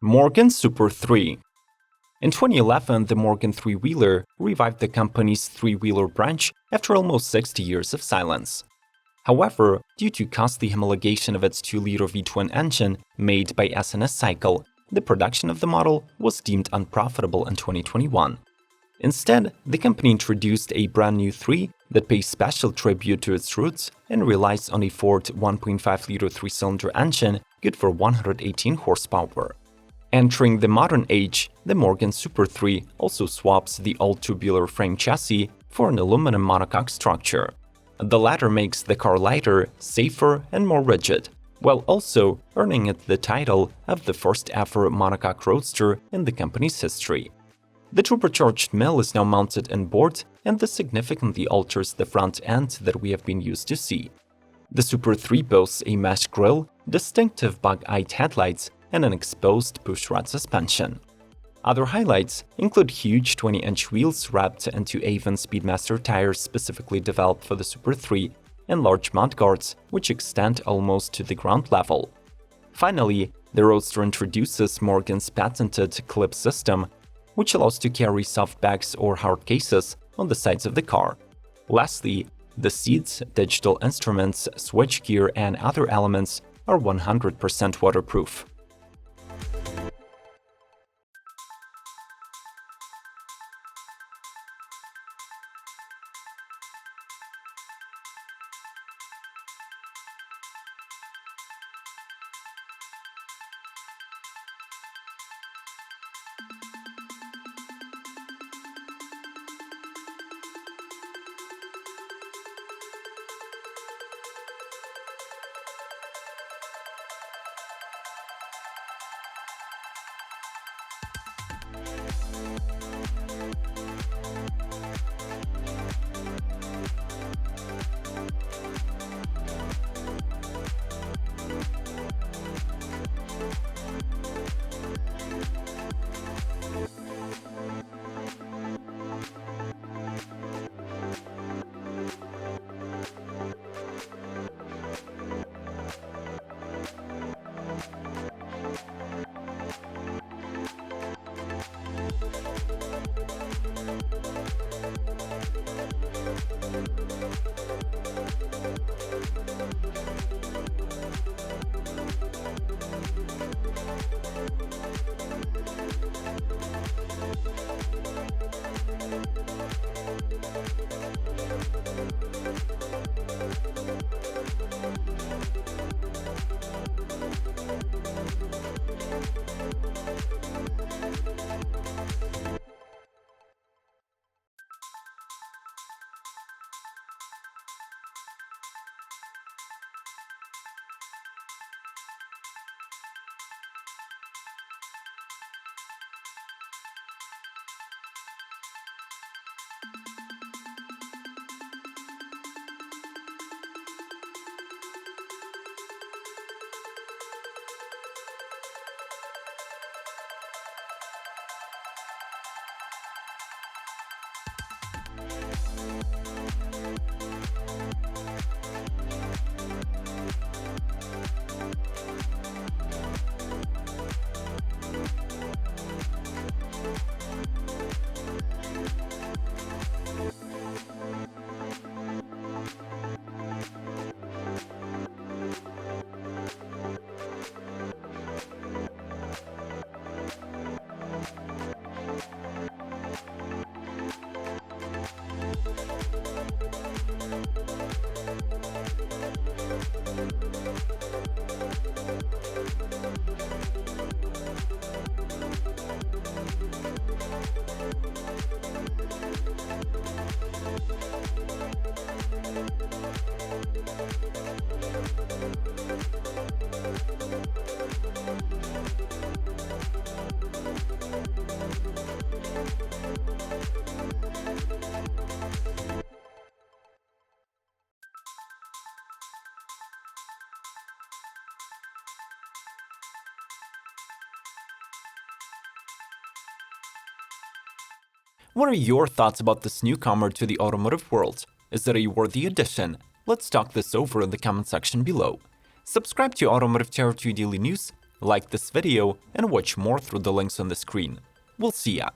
Morgan Super 3. In 2011, the Morgan three-wheeler revived the company's three-wheeler branch after almost 60 years of silence. However, due to costly homologation of its 2-liter V-twin engine made by S&S Cycle, the production of the model was deemed unprofitable in 2021. Instead, the company introduced a brand new 3 that pays special tribute to its roots and relies on a Ford 1.5-liter 3-cylinder engine good for 118 horsepower. Entering the modern age, the Morgan Super 3 also swaps the old tubular frame chassis for an aluminum monocoque structure. The latter makes the car lighter, safer, and more rigid, while also earning it the title of the first-ever monocoque roadster in the company's history. The turbocharged mill is now mounted inboard, and this significantly alters the front end that we have been used to see. The Super 3 boasts a mesh grille, distinctive bug-eyed headlights, and an exposed pushrod suspension. Other highlights include huge 20-inch wheels wrapped into Avon Speedmaster tires specifically developed for the Super 3 and large mudguards which extend almost to the ground level. Finally, the Roadster introduces Morgan's patented clip system, which allows to carry soft bags or hard cases on the sides of the car. Lastly, the seats, digital instruments, switchgear, and other elements are 100% waterproof. What are your thoughts about this newcomer to the automotive world? Is it a worthy addition? Let's talk this over in the comment section below. Subscribe to Automotive Territory Daily News, like this video, and watch more through the links on the screen. We'll see ya!